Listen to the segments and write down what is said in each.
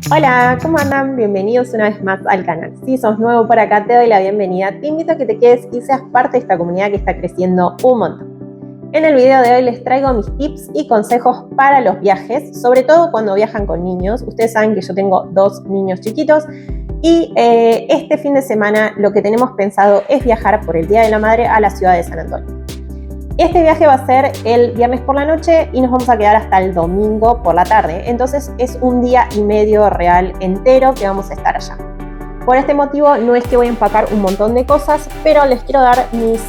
Hola, ¿cómo andan? Bienvenidos una vez más al canal. Si sos nuevo por acá, te doy la bienvenida. Te invito a que te quedes y seas parte de esta comunidad que está creciendo un montón. En el video de hoy les traigo mis tips y consejos para los viajes, sobre todo cuando viajan con niños. Ustedes saben que yo tengo 2 niños chiquitos y este fin de semana lo que tenemos pensado es viajar por el Día de la Madre a la ciudad de San Antonio. Este viaje va a ser el viernes por la noche y nos vamos a quedar hasta el domingo por la tarde. Entonces es un día y medio real entero que vamos a estar allá. Por este motivo no es que voy a empacar un montón de cosas, pero les quiero dar mis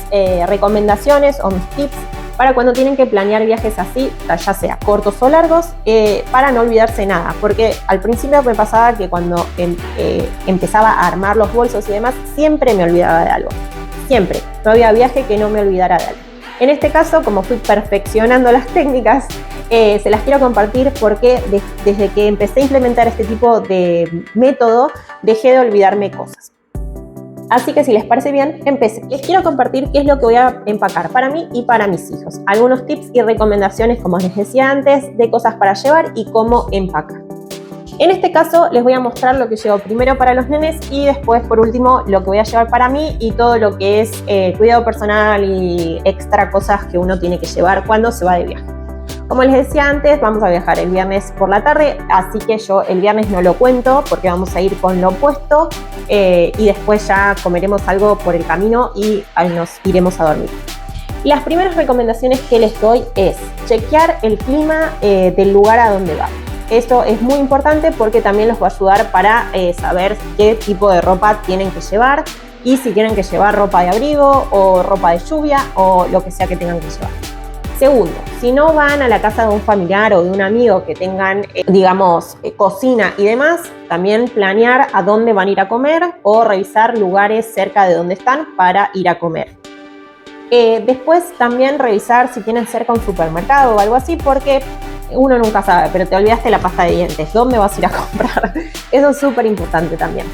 recomendaciones o mis tips para cuando tienen que planear viajes así, ya sea cortos o largos, para no olvidarse nada. Porque al principio me pasaba que cuando empezaba a armar los bolsos y demás, siempre me olvidaba de algo. Siempre. No había viaje que no me olvidara de algo. En este caso, como fui perfeccionando las técnicas, se las quiero compartir porque desde que empecé a implementar este tipo de método, dejé de olvidarme cosas. Así que si les parece bien, empecé. Les quiero compartir qué es lo que voy a empacar para mí y para mis hijos. Algunos tips y recomendaciones, como les decía antes, de cosas para llevar y cómo empacar. En este caso les voy a mostrar lo que llevo primero para los nenes y después, por último, lo que voy a llevar para mí y todo lo que es cuidado personal y extra cosas que uno tiene que llevar cuando se va de viaje. Como les decía antes, vamos a viajar el viernes por la tarde, así que yo el viernes no lo cuento porque vamos a ir con lo opuesto y después ya comeremos algo por el camino y nos iremos a dormir. Las primeras recomendaciones que les doy es chequear el clima del lugar a donde van. Esto es muy importante porque también los va a ayudar para saber qué tipo de ropa tienen que llevar y si tienen que llevar ropa de abrigo o ropa de lluvia o lo que sea que tengan que llevar. Segundo, si no van a la casa de un familiar o de un amigo que tengan, cocina y demás, también planear a dónde van a ir a comer o revisar lugares cerca de donde están para ir a comer. Después también revisar si tienen cerca un supermercado o algo así porque uno nunca sabe, pero te olvidaste la pasta de dientes, ¿dónde vas a ir a comprar? Eso es súper importante también.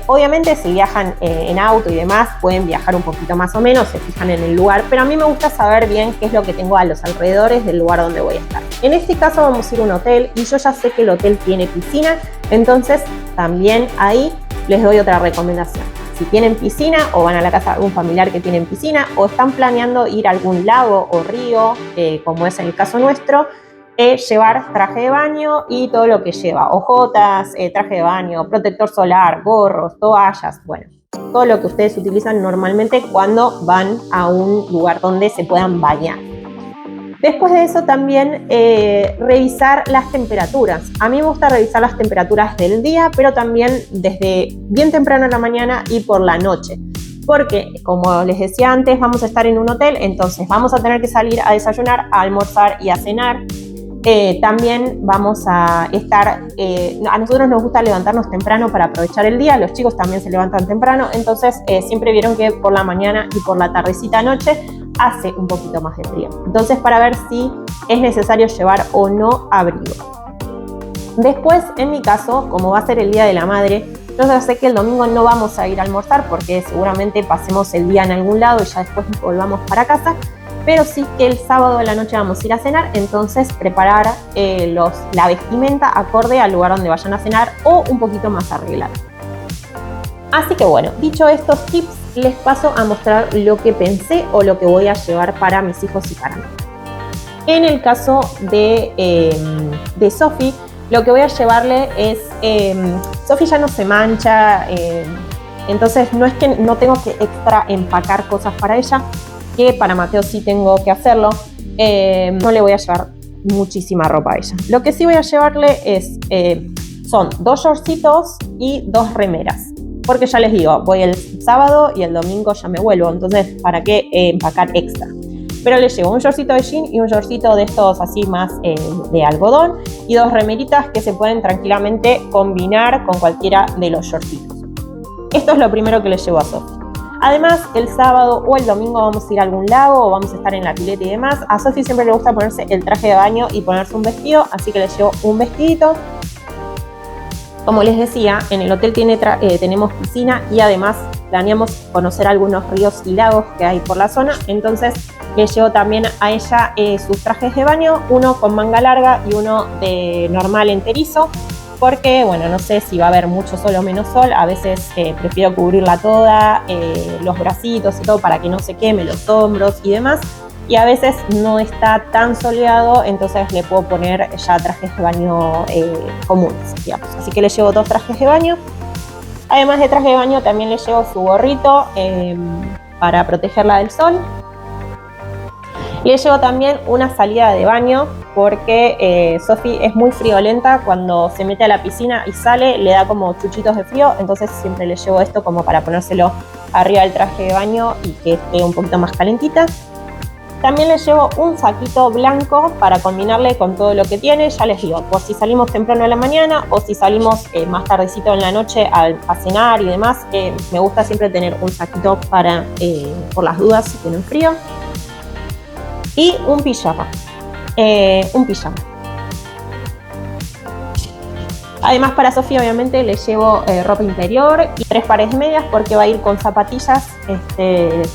Obviamente si viajan en auto y demás pueden viajar un poquito más o menos, se fijan en el lugar, pero a mí me gusta saber bien qué es lo que tengo a los alrededores del lugar donde voy a estar. En este caso vamos a ir a un hotel y yo ya sé que el hotel tiene piscina, entonces también ahí les doy otra recomendación. Si tienen piscina o van a la casa de algún familiar que tienen piscina o están planeando ir a algún lago o río, como es en el caso nuestro, llevar traje de baño y todo lo que lleva, ojotas, traje de baño, protector solar, gorros, toallas, bueno, todo lo que ustedes utilizan normalmente cuando van a un lugar donde se puedan bañar. Después de eso también revisar las temperaturas. A mí me gusta revisar las temperaturas del día, pero también desde bien temprano en la mañana y por la noche. Porque, como les decía antes, vamos a estar en un hotel, entonces vamos a tener que salir a desayunar, a almorzar y a cenar. También vamos a estar, a nosotros nos gusta levantarnos temprano para aprovechar el día, los chicos también se levantan temprano, entonces siempre vieron que por la mañana y por la tardecita noche hace un poquito más de frío. Entonces para ver si es necesario llevar o no abrigo. Después, en mi caso, como va a ser el Día de la Madre, yo ya sé que el domingo no vamos a ir a almorzar porque seguramente pasemos el día en algún lado y ya después volvamos para casa, pero sí que el sábado de la noche vamos a ir a cenar, entonces preparar la vestimenta acorde al lugar donde vayan a cenar o un poquito más arreglado. Así que bueno, dicho estos tips, les paso a mostrar lo que pensé o lo que voy a llevar para mis hijos y para mí. En el caso de Sofi, lo que voy a llevarle es, Sofi ya no se mancha, entonces no es que no tengo que extra empacar cosas para ella, que para Mateo sí tengo que hacerlo, no le voy a llevar muchísima ropa a ella. Lo que sí voy a llevarle son 2 shortcitos y 2 remeras, porque ya les digo, voy el sábado y el domingo ya me vuelvo, entonces ¿para qué empacar extra? Pero le llevo un shortcito de jean y un shortcito de estos así más de algodón y 2 remeritas que se pueden tranquilamente combinar con cualquiera de los shortcitos. Esto es lo primero que le llevo a Sofi. Además, el sábado o el domingo vamos a ir a algún lago o vamos a estar en la pileta y demás. A Sofi siempre le gusta ponerse el traje de baño y ponerse un vestido, así que le llevo un vestidito. Como les decía, en el hotel tenemos piscina y además planeamos conocer algunos ríos y lagos que hay por la zona, entonces le llevo también a ella sus trajes de baño, uno con manga larga y uno de normal enterizo. porque, bueno, no sé si va a haber mucho sol o menos sol. A veces prefiero cubrirla toda, los bracitos y todo para que no se queme, los hombros y demás. Y a veces no está tan soleado, entonces le puedo poner ya trajes de baño comunes, digamos. Así que le llevo 2 trajes de baño. Además de traje de baño, también le llevo su gorrito para protegerla del sol. Le llevo también una salida de baño porque Sofi es muy friolenta. Cuando se mete a la piscina y sale le da como chuchitos de frío, entonces siempre le llevo esto como para ponérselo arriba del traje de baño y que esté un poquito más calentita. También le llevo un saquito blanco para combinarle con todo lo que tiene. Ya les digo, por si salimos temprano en la mañana o si salimos más tardecito en la noche a cenar y demás, me gusta siempre tener un saquito para, por las dudas si tienen frío. Y un pijama. Además, para Sofía obviamente le llevo ropa interior y 3 pares de medias porque va a ir con zapatillas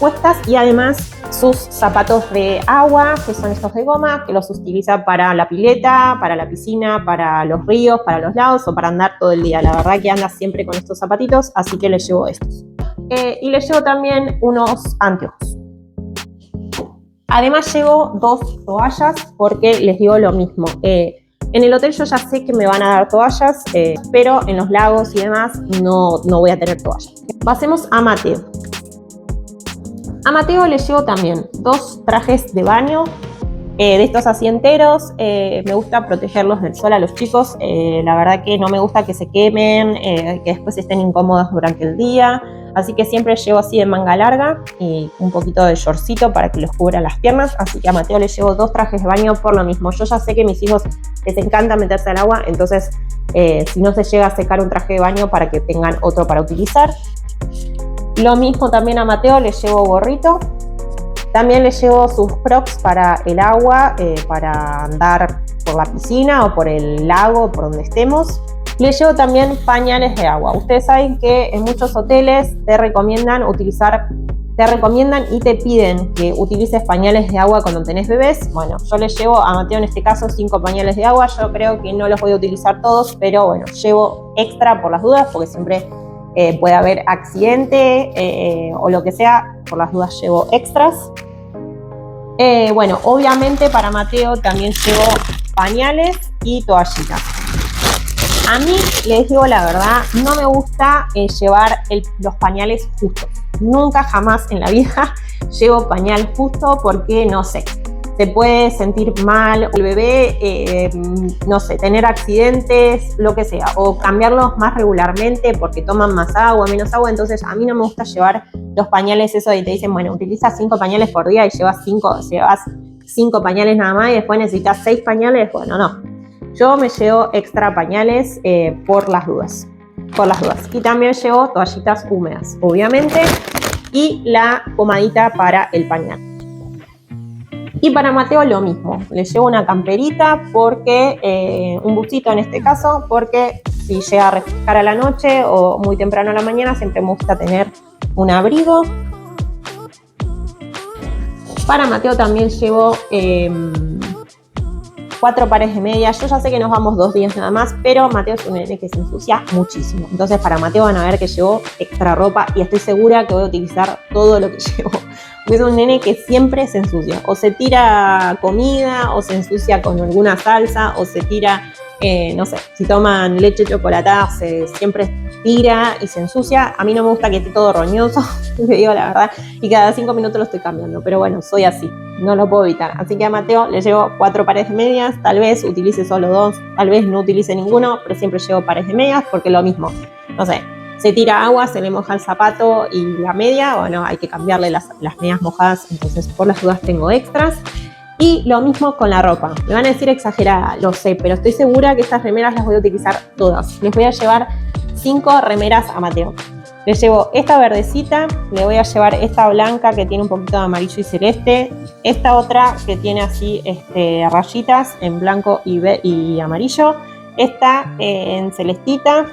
puestas, y además sus zapatos de agua, que son estos de goma, que los utiliza para la pileta, para la piscina, para los ríos, para los lagos o para andar todo el día. La verdad que anda siempre con estos zapatitos, así que le llevo estos. Y le llevo también unos anteojos. Además llevo 2 toallas porque les digo lo mismo. En el hotel yo ya sé que me van a dar toallas, pero en los lagos y demás no voy a tener toallas. Pasemos a Mateo. A Mateo le llevo también 2 trajes de baño, de estos así enteros. Me gusta protegerlos del sol a los chicos. La verdad que no me gusta que se quemen, que después estén incómodos durante el día. Así que siempre llevo así de manga larga y un poquito de shortcito para que los cubra las piernas. Así que a Mateo le llevo 2 trajes de baño por lo mismo. Yo ya sé que a mis hijos les encanta meterse al agua, entonces si no se llega a secar un traje de baño, para que tengan otro para utilizar. Lo mismo también a Mateo le llevo gorrito. También le llevo sus crocs para el agua, para andar por la piscina o por el lago, por donde estemos. Le llevo también pañales de agua. Ustedes saben que en muchos hoteles te recomiendan y te piden que utilices pañales de agua cuando tenés bebés. Bueno, yo le llevo a Mateo en este caso 5 pañales de agua. Yo creo que no los voy a utilizar todos, pero bueno, llevo extra por las dudas, porque siempre puede haber accidente o lo que sea. Por las dudas llevo extras. Bueno, obviamente para Mateo también llevo pañales y toallitas. A mí, les digo la verdad, no me gusta llevar los pañales justos. Nunca jamás en la vida llevo pañal justo porque, no sé, se puede sentir mal el bebé, no sé, tener accidentes, lo que sea, o cambiarlos más regularmente porque toman más agua, menos agua. Entonces a mí no me gusta llevar los pañales, eso de te dicen, bueno, utiliza 5 pañales por día y llevas 5 pañales nada más y después necesitas 6 pañales. Bueno, no. Yo me llevo extra pañales por las dudas. Y también llevo toallitas húmedas, obviamente, y la pomadita para el pañal. Y para Mateo lo mismo. Le llevo una camperita, porque un busito en este caso, porque si llega a refrescar a la noche o muy temprano a la mañana, siempre me gusta tener un abrigo. Para Mateo también llevo 4 pares de medias. Yo ya sé que nos vamos 2 días nada más, pero Mateo es un nene que se ensucia muchísimo. Entonces para Mateo van a ver que llevo extra ropa y estoy segura que voy a utilizar todo lo que llevo. Es un nene que siempre se ensucia. O se tira comida, o se ensucia con alguna salsa, o se tira, no sé, si toman leche chocolatada, siempre tira y se ensucia. A mí no me gusta que esté todo roñoso, te digo la verdad, y cada 5 minutos lo estoy cambiando. Pero bueno, soy así. No lo puedo evitar. Así que a Mateo le llevo 4 pares de medias. Tal vez utilice solo 2, tal vez no utilice ninguno, pero siempre llevo pares de medias porque lo mismo. No sé, se tira agua, se le moja el zapato y la media. Bueno, hay que cambiarle las medias mojadas, entonces por las dudas tengo extras. Y lo mismo con la ropa. Me van a decir exagerada, lo sé, pero estoy segura que estas remeras las voy a utilizar todas. Les voy a llevar 5 remeras a Mateo. Le llevo esta verdecita, le voy a llevar esta blanca que tiene un poquito de amarillo y celeste, esta otra que tiene así rayitas en blanco y amarillo, esta en celestita,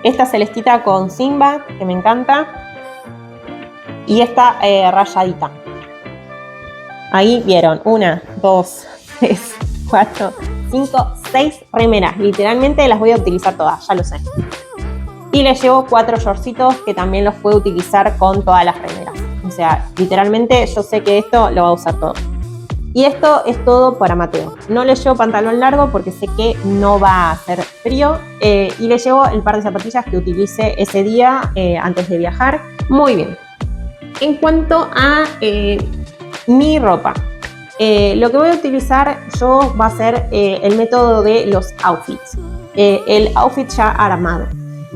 esta celestita con Simba, que me encanta, y esta rayadita. Ahí vieron, 1, 2, 3, 4, 5, 6 remeras. Literalmente las voy a utilizar todas, ya lo sé. Y le llevo 4 shortcitos que también los puedo utilizar con todas las remeras. O sea, literalmente yo sé que esto lo va a usar todo. Y esto es todo para Mateo. No le llevo pantalón largo porque sé que no va a hacer frío. Y le llevo el par de zapatillas que utilice ese día antes de viajar. Muy bien. En cuanto a mi ropa, lo que voy a utilizar yo va a ser el método de los outfits. El outfit ya armado.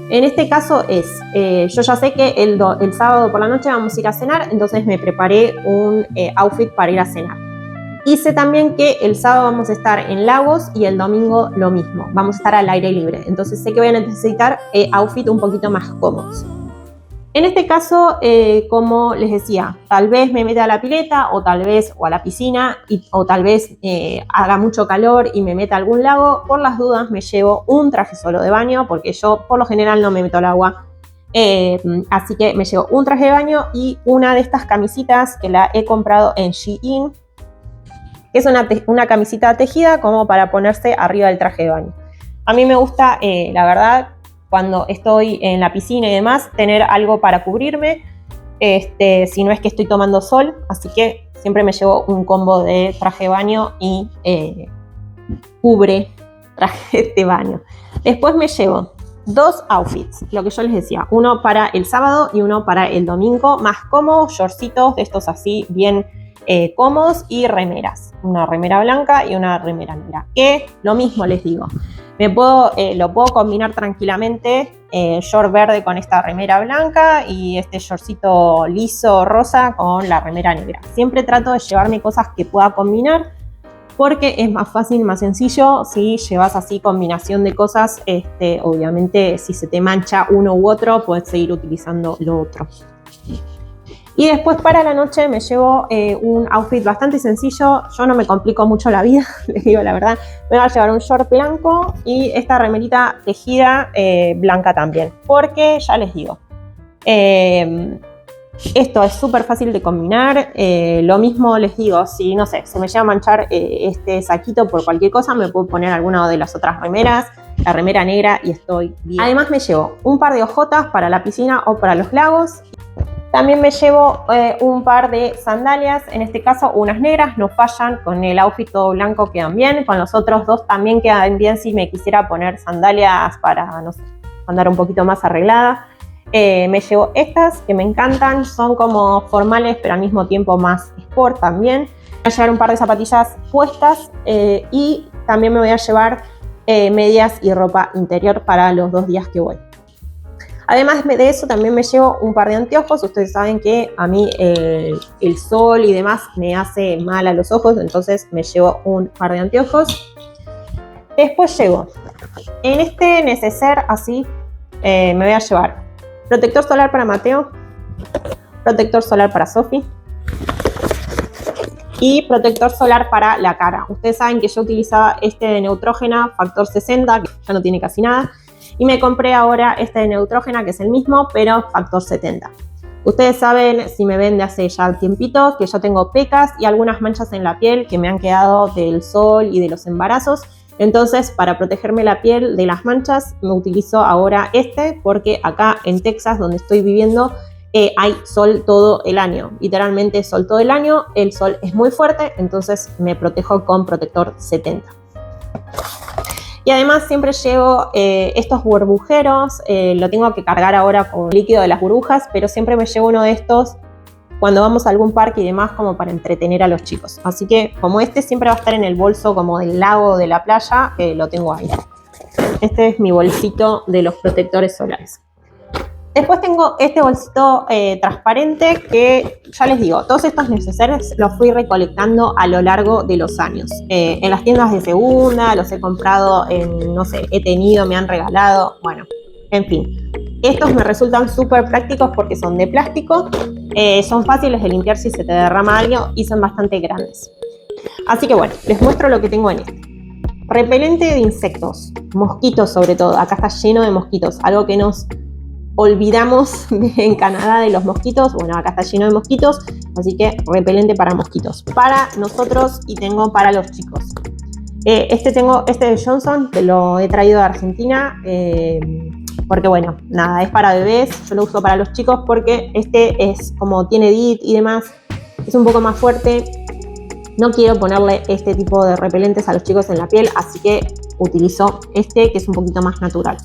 En este caso es, yo ya sé que el sábado por la noche vamos a ir a cenar, entonces me preparé un outfit para ir a cenar. Y sé también que el sábado vamos a estar en Lagos y el domingo lo mismo, vamos a estar al aire libre. Entonces sé que voy a necesitar outfit un poquito más cómodos. En este caso, como les decía, tal vez me meta a la pileta o a la piscina o tal vez haga mucho calor y me meta a algún lago. Por las dudas me llevo un traje solo de baño porque yo por lo general no me meto al agua. Así que me llevo un traje de baño y una de estas camisitas que la he comprado en Shein, que es una camisita tejida como para ponerse arriba del traje de baño. A mí me gusta, la verdad, cuando estoy en la piscina y demás, tener algo para cubrirme, si no es que estoy tomando sol, así que siempre me llevo un combo de traje de baño y cubre traje de baño. Después me llevo 2 outfits, lo que yo les decía, uno para el sábado y uno para el domingo, más cómodos, shortcitos de estos así bien cómodos y remeras, una remera blanca y una remera negra, que lo mismo les digo, lo puedo combinar tranquilamente, short verde con esta remera blanca y este shortcito liso rosa con la remera negra. Siempre trato de llevarme cosas que pueda combinar porque es más fácil, más sencillo. Si llevas así combinación de cosas, obviamente si se te mancha uno u otro, puedes seguir utilizando lo otro. Y después para la noche me llevo un outfit bastante sencillo. Yo no me complico mucho la vida, les digo la verdad. Me voy a llevar un short blanco y esta remerita tejida blanca también. Porque ya les digo, esto es súper fácil de combinar. Lo mismo les digo, si no sé, se me llega a manchar este saquito por cualquier cosa, me puedo poner alguna de las otras remeras, la remera negra y estoy bien. Además me llevo un par de ojotas para la piscina o para los lagos. También me llevo un par de sandalias, en este caso unas negras, no fallan, con el outfit todo blanco quedan bien, con los otros 2 también quedan bien si me quisiera poner sandalias para, no sé, andar un poquito más arreglada. Me llevo estas que me encantan, son como formales pero al mismo tiempo más sport también. Voy a llevar un par de zapatillas puestas y también me voy a llevar medias y ropa interior para los 2 días que voy. Además de eso también me llevo un par de anteojos. Ustedes saben que a mí el sol y demás me hace mal a los ojos, entonces me llevo un par de anteojos. Después llevo en este neceser así, me voy a llevar protector solar para Mateo, protector solar para Sofi y protector solar para la cara. Ustedes saben que yo utilizaba este de Neutrogena factor 60, que ya no tiene casi nada. Y me compré ahora este de Neutrogena, que es el mismo, pero factor 70. Ustedes saben, si me ven de hace ya tiempito, que yo tengo pecas y algunas manchas en la piel que me han quedado del sol y de los embarazos. Entonces, para protegerme la piel de las manchas, me utilizo ahora porque acá en Texas, donde estoy viviendo, hay sol todo el año. Literalmente sol todo el año. El sol es muy fuerte, entonces me protejo con protector 70. Y además siempre llevo estos burbujeros, lo tengo que cargar ahora con líquido de las burbujas, pero siempre me llevo uno de estos cuando vamos a algún parque y demás como para entretener a los chicos. Así que como siempre va a estar en el bolso como del lago de la playa, lo tengo ahí. Este es mi bolsito de los protectores solares. Después tengo este bolsito transparente que, ya les digo, todos estos necesarios los fui recolectando a lo largo de los años. En las tiendas de segunda, los he comprado no sé, he tenido, me han regalado, bueno, en fin. Estos me resultan súper prácticos porque son de plástico, son fáciles de limpiar si se te derrama algo y son bastante grandes. Así que bueno, les muestro lo que tengo en este. Repelente de insectos, mosquitos sobre todo, acá está lleno de mosquitos, algo que nos olvidamos en Canadá de los mosquitos. Bueno, acá está lleno de mosquitos, así que repelente para mosquitos, para nosotros y tengo para los chicos. Tengo este de Johnson, que lo he traído de Argentina, porque bueno, nada, es para bebés. Yo lo uso para los chicos porque este es como tiene DIT y demás, es un poco más fuerte. No quiero ponerle este tipo de repelentes a los chicos en la piel, así que utilizo este, que es un poquito más natural.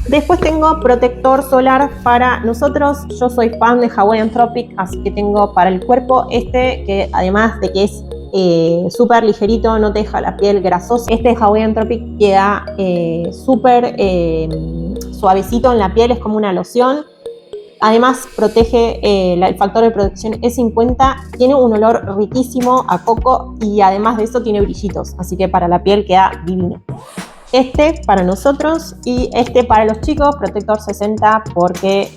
Después tengo protector solar para nosotros. Yo soy fan de Hawaiian Tropic, así que tengo para el cuerpo este, que además de que es súper ligerito, no te deja la piel grasosa. Este de Hawaiian Tropic queda súper suavecito en la piel, es como una loción. Además protege, el factor de protección es 50, tiene un olor riquísimo a coco y además de eso tiene brillitos, así que para la piel queda divino. Este para nosotros y este para los chicos, protector 60, porque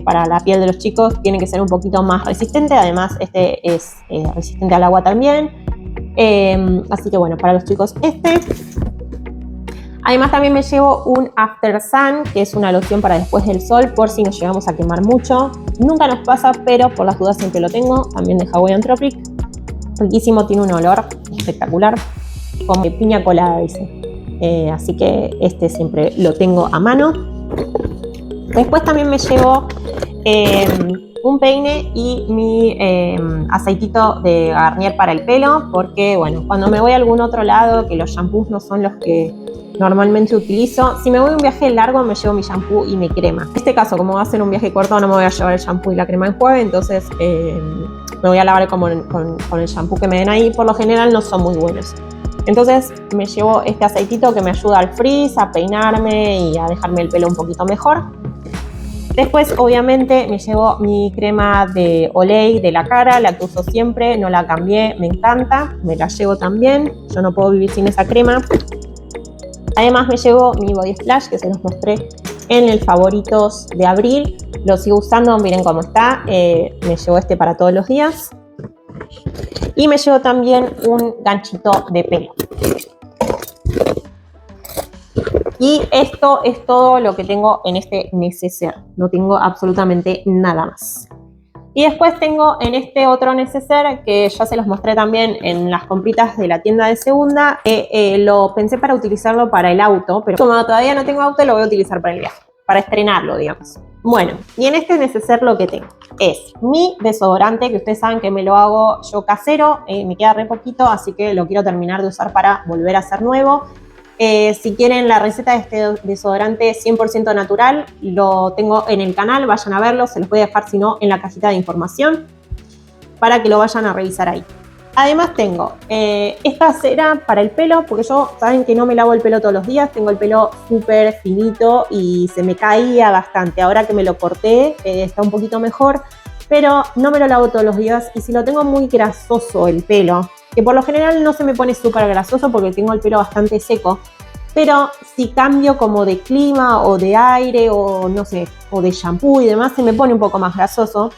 para la piel de los chicos tiene que ser un poquito más resistente. Además este es resistente al agua también, así que bueno, para los chicos este. Además también me llevo un After Sun, que es una loción para después del sol, por si nos llegamos a quemar mucho. Nunca nos pasa, pero por las dudas siempre lo tengo, también de Hawaiian Tropic. Riquísimo, tiene un olor espectacular, como piña colada, dice. Así que este siempre lo tengo a mano. Después también me llevo un peine y mi aceitito de Garnier para el pelo, porque bueno, cuando me voy a algún otro lado, que los shampoos no son los que normalmente utilizo, si me voy a un viaje largo me llevo mi shampoo y mi crema. En este caso, como va a ser un viaje corto, no me voy a llevar el shampoo y la crema en jueves, entonces me voy a lavar con el shampoo que me den ahí. Por lo general no son muy buenos. Entonces me llevo este aceitito que me ayuda al frizz, a peinarme y a dejarme el pelo un poquito mejor. Después obviamente me llevo mi crema de Olay de la cara, la que uso siempre, no la cambié, me encanta, me la llevo también, yo no puedo vivir sin esa crema. Además me llevo mi body splash, que se los mostré en el favoritos de abril, lo sigo usando, miren cómo está, me llevo este para todos los días. Y me llevo también un ganchito de pelo. Y esto es todo lo que tengo en este neceser. No tengo absolutamente nada más. Y después tengo en este otro neceser, que ya se los mostré también en las compritas de la tienda de segunda, lo pensé para utilizarlo para el auto, pero como todavía no tengo auto, lo voy a utilizar para el viaje, para estrenarlo, digamos. Bueno, y en este neceser lo que tengo es mi desodorante, que ustedes saben que me lo hago yo casero, me queda re poquito, así que lo quiero terminar de usar para volver a hacer nuevo. Si quieren la receta de este desodorante 100% natural, lo tengo en el canal, vayan a verlo, se los voy a dejar si no en la cajita de información para que lo vayan a revisar ahí. Además tengo esta cera para el pelo, porque yo, saben que no me lavo el pelo todos los días, tengo el pelo súper finito y se me caía bastante. Ahora que me lo corté está un poquito mejor, pero no me lo lavo todos los días y si lo tengo muy grasoso el pelo, que por lo general no se me pone súper grasoso porque tengo el pelo bastante seco, pero si cambio como de clima o de aire o no sé, o de shampoo y demás, se me pone un poco más grasoso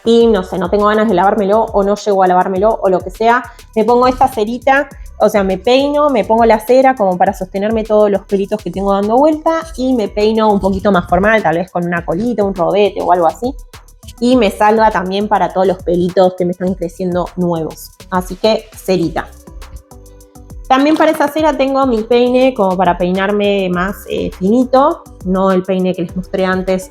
y no sé, no tengo ganas de lavármelo o no llego a lavármelo o lo que sea, me pongo esta cerita, o sea, me peino, me pongo la cera como para sostenerme todos los pelitos que tengo dando vuelta y me peino un poquito más formal, tal vez con una colita, un rodete o algo así. Y me salga también para todos los pelitos que me están creciendo nuevos. Así que cerita. También para esa cera tengo mi peine como para peinarme más finito. No el peine que les mostré antes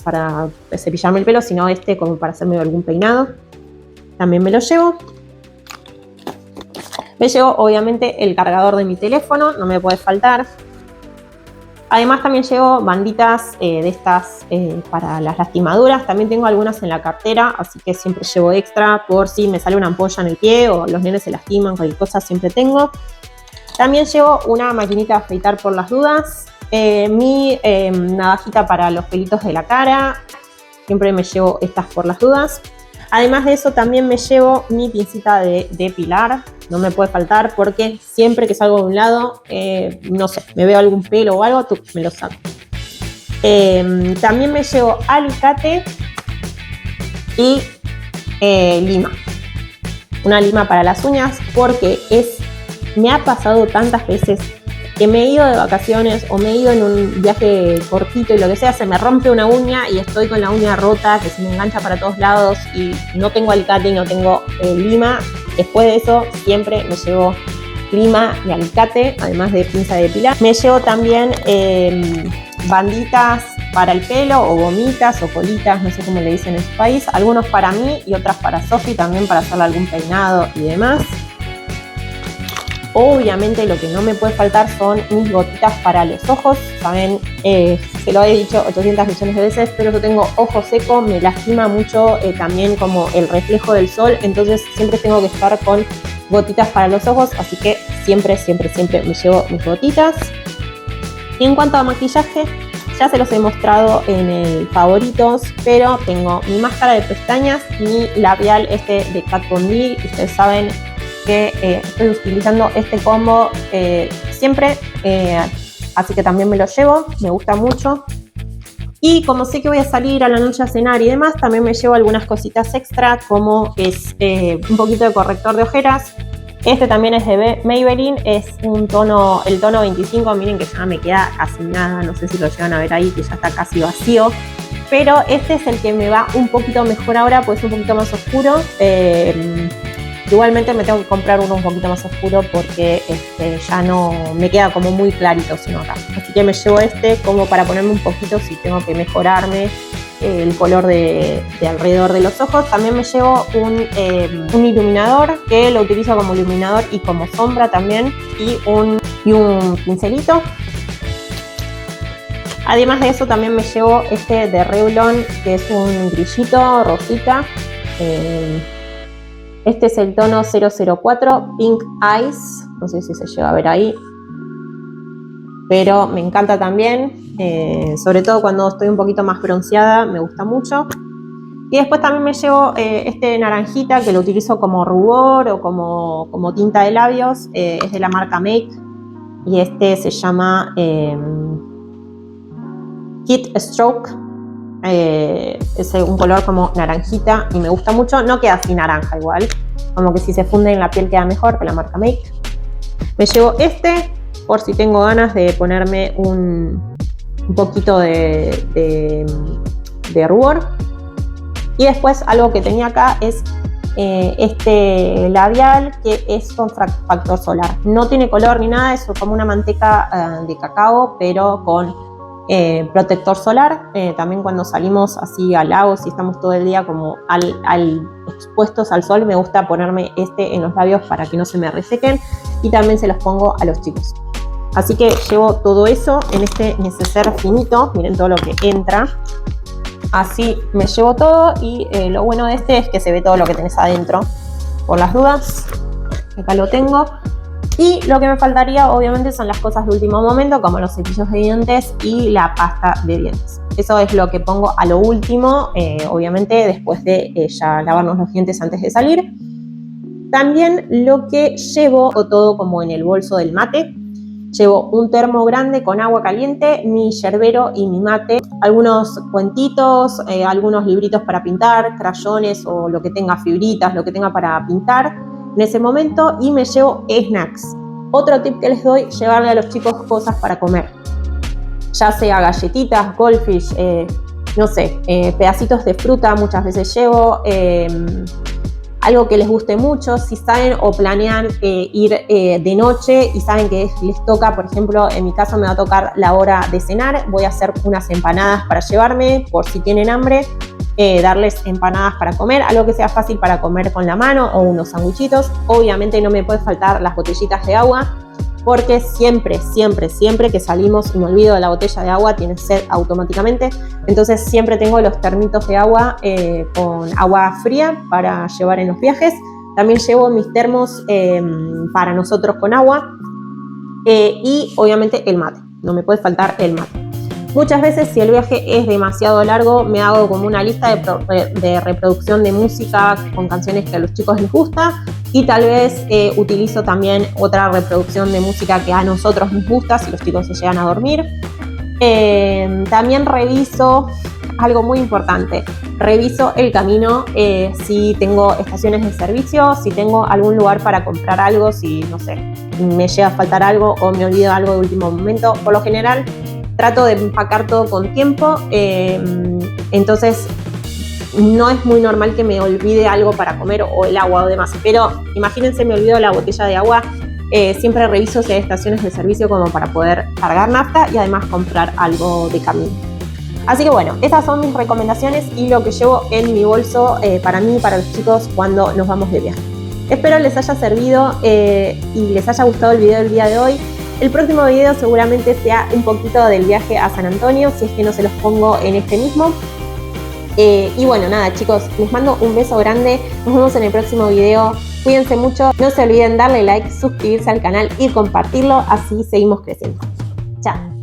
para cepillarme el pelo, sino como para hacerme algún peinado. También me lo llevo. Me llevo obviamente el cargador de mi teléfono, no me puede faltar. Además también llevo banditas de estas para las lastimaduras. También tengo algunas en la cartera, así que siempre llevo extra por si me sale una ampolla en el pie o los nenes se lastiman, cualquier cosa siempre tengo. También llevo una maquinita de afeitar por las dudas. Mi navajita para los pelitos de la cara. Siempre me llevo estas por las dudas. Además de eso también me llevo mi pincita de depilar. No me puede faltar porque siempre que salgo de un lado, no sé, me veo algún pelo o algo, me lo saco. También me llevo alicate y lima. Una lima para las uñas porque me ha pasado tantas veces que me he ido de vacaciones o me he ido en un viaje cortito y lo que sea, se me rompe una uña y estoy con la uña rota, que se me engancha para todos lados y no tengo alicate y no tengo lima. Después de eso siempre me llevo lima y alicate, además de pinza de depilar. Me llevo también banditas para el pelo o gomitas o colitas, no sé cómo le dicen en su país, algunos para mí y otras para Sofi también para hacerle algún peinado y demás. Obviamente lo que no me puede faltar son mis gotitas para los ojos. Saben, se lo he dicho 800 millones de veces, pero yo tengo ojo seco, me lastima mucho también como el reflejo del sol, entonces siempre tengo que estar con gotitas para los ojos, así que siempre me llevo mis gotitas. Y en cuanto a maquillaje, ya se los he mostrado en el favoritos, pero tengo mi máscara de pestañas, mi labial de Kat Von D. Ustedes saben que estoy utilizando este combo siempre, así que también me lo llevo, me gusta mucho. Y como sé que voy a salir a la noche a cenar y demás, también me llevo algunas cositas extra, como es un poquito de corrector de ojeras. Este también es de Maybelline, es el tono 25, miren que ya me queda casi nada, no sé si lo llegan a ver ahí, que ya está casi vacío. Pero este es el que me va un poquito mejor ahora, pues es un poquito más oscuro. Igualmente me tengo que comprar uno un poquito más oscuro porque ya no me queda como muy clarito sino acá. Así que me llevo como para ponerme un poquito si tengo que mejorarme el color de alrededor de los ojos. También me llevo un iluminador que lo utilizo como iluminador y como sombra también, y un pincelito. Además de eso también me llevo de Revlon, que es un grillito rosita. Este es el tono 004 Pink Eyes, no sé si se llega a ver ahí, pero me encanta también, sobre todo cuando estoy un poquito más bronceada, me gusta mucho. Y después también me llevo naranjita, que lo utilizo como rubor o como tinta de labios, es de la marca Make, y se llama Heat Stroke. Es un color como naranjita y me gusta mucho, no queda así naranja igual, como que si se funde en la piel queda mejor, que la marca Make. Me llevo por si tengo ganas de ponerme un poquito de rubor. Y después algo que tenía acá es este labial, que es con factor solar, no tiene color ni nada, es como una manteca de cacao, pero con protector solar. También cuando salimos así al lago, si estamos todo el día como expuestos al sol, me gusta ponerme en los labios para que no se me resequen, y también se los pongo a los chicos. Así que llevo todo eso en este neceser finito, miren todo lo que entra. Así me llevo todo, y lo bueno de es que se ve todo lo que tenés adentro, por las dudas. Acá lo tengo. Y lo que me faltaría obviamente son las cosas de último momento, como los cepillos de dientes y la pasta de dientes. Eso es lo que pongo a lo último, obviamente después de ya lavarnos los dientes antes de salir. También lo que llevo todo como en el bolso del mate. Llevo un termo grande con agua caliente, mi yerbero y mi mate, algunos cuentitos, algunos libritos para pintar, crayones o lo que tenga, fibritas, lo que tenga para pintar en ese momento, y me llevo snacks. Otro tip que les doy, llevarle a los chicos cosas para comer, ya sea galletitas, goldfish, no sé, pedacitos de fruta, muchas veces llevo, algo que les guste mucho. Si saben o planean ir de noche y saben que les toca, por ejemplo, en mi caso me va a tocar la hora de cenar, voy a hacer unas empanadas para llevarme, por si tienen hambre. Darles empanadas para comer, algo que sea fácil para comer con la mano, o unos sanguichitos. Obviamente no me puede faltar las botellitas de agua, porque siempre que salimos y me olvido de la botella de agua, tienes sed automáticamente. Entonces siempre tengo los termitos de agua con agua fría para llevar en los viajes. También llevo mis termos para nosotros con agua, y obviamente el mate, no me puede faltar el mate. Muchas veces, si el viaje es demasiado largo, me hago como una lista de reproducción de música con canciones que a los chicos les gusta, y tal vez utilizo también otra reproducción de música que a nosotros nos gusta si los chicos se llegan a dormir. También reviso algo muy importante, reviso el camino, si tengo estaciones de servicio, si tengo algún lugar para comprar algo, si no sé, me llega a faltar algo o me olvido algo de último momento. Por lo general trato de empacar todo con tiempo, entonces no es muy normal que me olvide algo para comer o el agua o demás, pero imagínense, me olvido la botella de agua. Siempre reviso si hay estaciones de servicio como para poder cargar nafta y además comprar algo de camino. Así que bueno, esas son mis recomendaciones y lo que llevo en mi bolso para mí y para los chicos cuando nos vamos de viaje. Espero les haya servido y les haya gustado el video del día de hoy. El próximo video seguramente sea un poquito del viaje a San Antonio, si es que no se los pongo en este mismo. Y bueno, nada chicos, les mando un beso grande. Nos vemos en el próximo video. Cuídense mucho. No se olviden darle like, suscribirse al canal y compartirlo. Así seguimos creciendo. Chao.